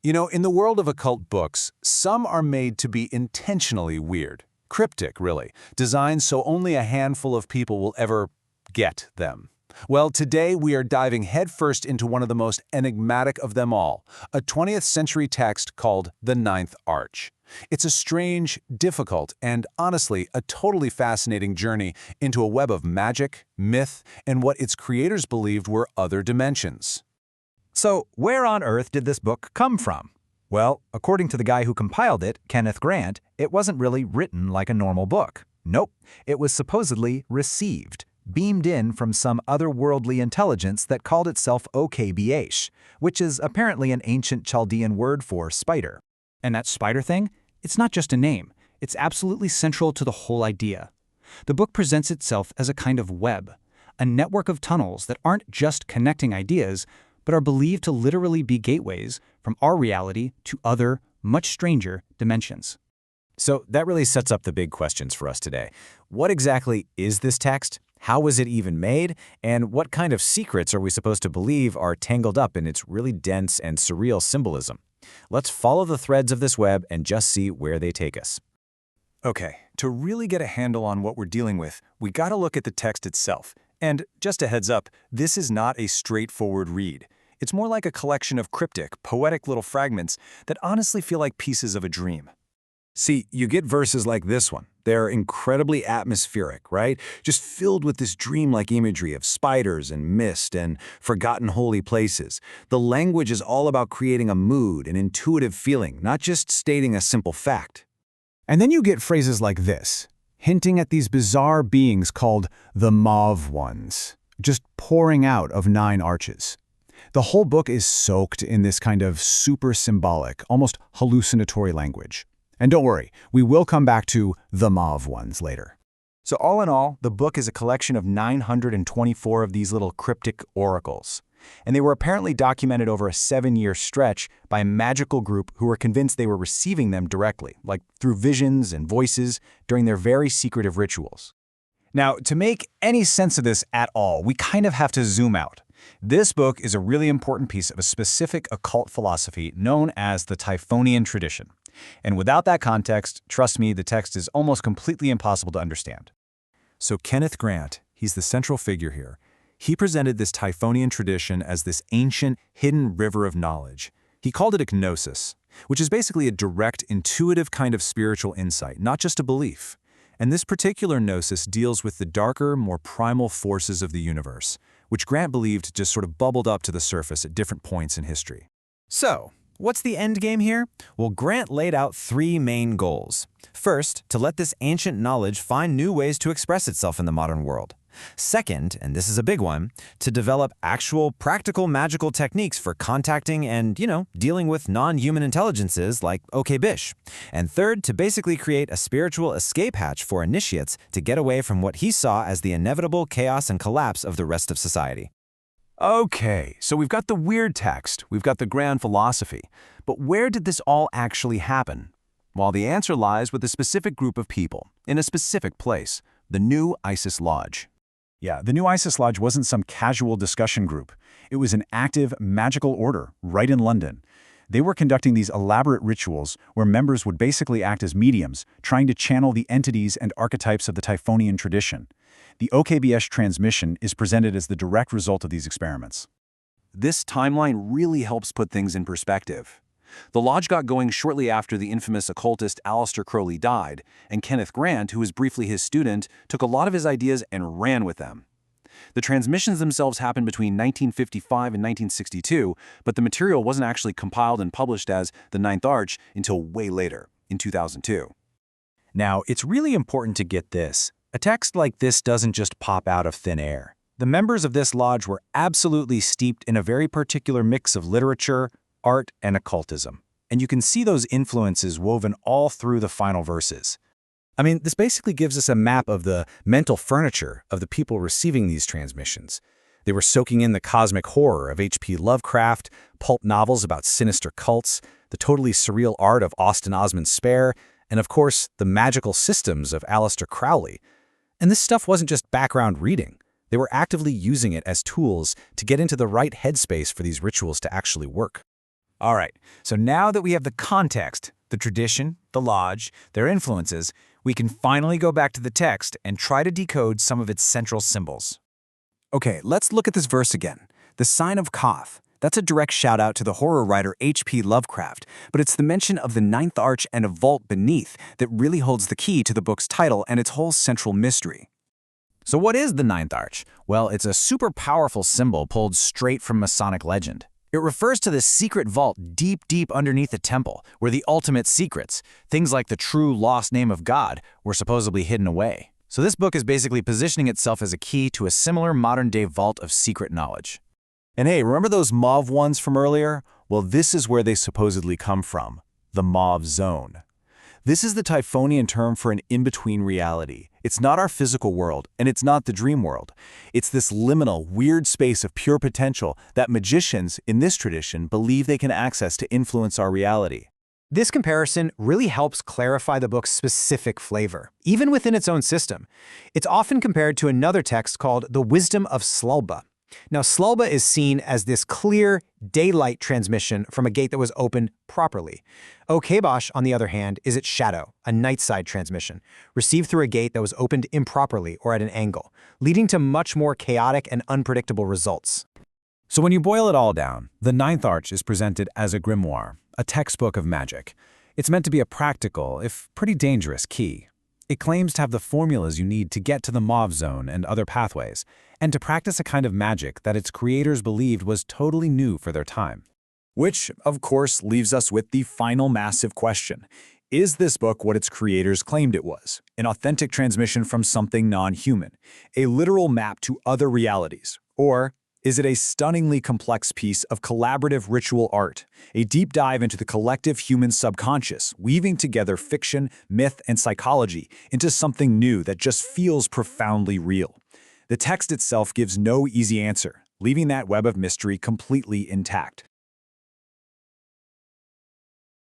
You know, in the world of occult books, some are made to be intentionally weird. Cryptic, really. Designed so only a handful of people will ever get them. Well, today we are diving headfirst into one of the most enigmatic of them all, a 20th century text called The Ninth Arch. It's a strange, difficult, and honestly, a totally fascinating journey into a web of magic, myth, and what its creators believed were other dimensions. So, where on earth did this book come from? Well, according to the guy who compiled it, Kenneth Grant, it wasn't really written like a normal book. Nope, it was supposedly received, beamed in from some otherworldly intelligence that called itself OKBH, which is apparently an ancient Chaldean word for spider. And that spider thing? It's not just a name. It's absolutely central to the whole idea. The book presents itself as a kind of web, a network of tunnels that aren't just connecting ideas, but are believed to literally be gateways from our reality to other, much stranger dimensions. So that really sets up the big questions for us today. What exactly is this text? How was it even made? And what kind of secrets are we supposed to believe are tangled up in its really dense and surreal symbolism? Let's follow the threads of this web and just see where they take us. Okay, to really get a handle on what we're dealing with, we gotta look at the text itself. And just a heads up, this is not a straightforward read. It's more like a collection of cryptic, poetic little fragments that honestly feel like pieces of a dream. See, you get verses like this one. They're incredibly atmospheric, right? Just filled with this dreamlike imagery of spiders and mist and forgotten holy places. The language is all about creating a mood, an intuitive feeling, not just stating a simple fact. And then you get phrases like this, hinting at these bizarre beings called the Mauve Ones, just pouring out of 9 arches. The whole book is soaked in this kind of super symbolic, almost hallucinatory language. And don't worry, we will come back to the Mauve Ones later. So all in all, the book is a collection of 924 of these little cryptic oracles. And they were apparently documented over a 7-year stretch by a magical group who were convinced they were receiving them directly, like through visions and voices during their very secretive rituals. Now, to make any sense of this at all, we kind of have to zoom out. This book is a really important piece of a specific occult philosophy known as the Typhonian tradition. And without that context, trust me, the text is almost completely impossible to understand. So Kenneth Grant, he's the central figure here. He presented this Typhonian tradition as this ancient, hidden river of knowledge. He called it a gnosis, which is basically a direct, intuitive kind of spiritual insight, not just a belief. And this particular gnosis deals with the darker, more primal forces of the universe, which Grant believed just sort of bubbled up to the surface at different points in history. So, what's the end game here? Well, Grant laid out 3 main goals. First, to let this ancient knowledge find new ways to express itself in the modern world. Second, and this is a big one, to develop actual practical magical techniques for contacting and, dealing with non-human intelligences like OKBish. And third, to basically create a spiritual escape hatch for initiates to get away from what he saw as the inevitable chaos and collapse of the rest of society. Okay, so we've got the weird text, we've got the grand philosophy, but where did this all actually happen? Well, the answer lies with a specific group of people, in a specific place, the New Isis Lodge. Yeah, the New Isis Lodge wasn't some casual discussion group. It was an active, magical order right in London. They were conducting these elaborate rituals where members would basically act as mediums, trying to channel the entities and archetypes of the Typhonian tradition. The OKBH transmission is presented as the direct result of these experiments. This timeline really helps put things in perspective. The lodge got going shortly after the infamous occultist Aleister Crowley died, and Kenneth Grant, who was briefly his student, took a lot of his ideas and ran with them. The transmissions themselves happened between 1955 and 1962, but the material wasn't actually compiled and published as The Ninth Arch until way later, in 2002. Now, it's really important to get this. A text like this doesn't just pop out of thin air. The members of this lodge were absolutely steeped in a very particular mix of literature, art, and occultism. And you can see those influences woven all through the final verses. I mean, this basically gives us a map of the mental furniture of the people receiving these transmissions. They were soaking in the cosmic horror of H.P. Lovecraft, pulp novels about sinister cults, the totally surreal art of Austin Osman Spare, and of course, the magical systems of Aleister Crowley. And this stuff wasn't just background reading. They were actively using it as tools to get into the right headspace for these rituals to actually work. All right, so now that we have the context, the tradition, the lodge, their influences, we can finally go back to the text and try to decode some of its central symbols. Okay, let's look at this verse again. The sign of Koth. That's a direct shout out to the horror writer H.P. Lovecraft, but it's the mention of the ninth arch and a vault beneath that really holds the key to the book's title and its whole central mystery. So what is the ninth arch? Well, it's a super powerful symbol pulled straight from Masonic legend. It refers to this secret vault deep, deep underneath the temple, where the ultimate secrets, things like the true lost name of God, were supposedly hidden away. So this book is basically positioning itself as a key to a similar modern-day vault of secret knowledge. And hey, remember those mauve ones from earlier? Well, this is where they supposedly come from, the mauve zone. This is the Typhonian term for an in-between reality. It's not our physical world, and it's not the dream world. It's this liminal, weird space of pure potential that magicians, in this tradition, believe they can access to influence our reality. This comparison really helps clarify the book's specific flavor, even within its own system. It's often compared to another text called The Wisdom of Slulba. Now, Slulba is seen as this clear, daylight transmission from a gate that was opened properly. Okebosh, on the other hand, is its shadow, a night-side transmission, received through a gate that was opened improperly or at an angle, leading to much more chaotic and unpredictable results. So when you boil it all down, the ninth arch is presented as a grimoire, a textbook of magic. It's meant to be a practical, if pretty dangerous, key. It claims to have the formulas you need to get to the mauve zone and other pathways, and to practice a kind of magic that its creators believed was totally new for their time. Which, of course, leaves us with the final massive question. Is this book what its creators claimed it was? An authentic transmission from something non-human? A literal map to other realities? Or is it a stunningly complex piece of collaborative ritual art? A deep dive into the collective human subconscious, weaving together fiction, myth, and psychology into something new that just feels profoundly real. The text itself gives no easy answer, leaving that web of mystery completely intact.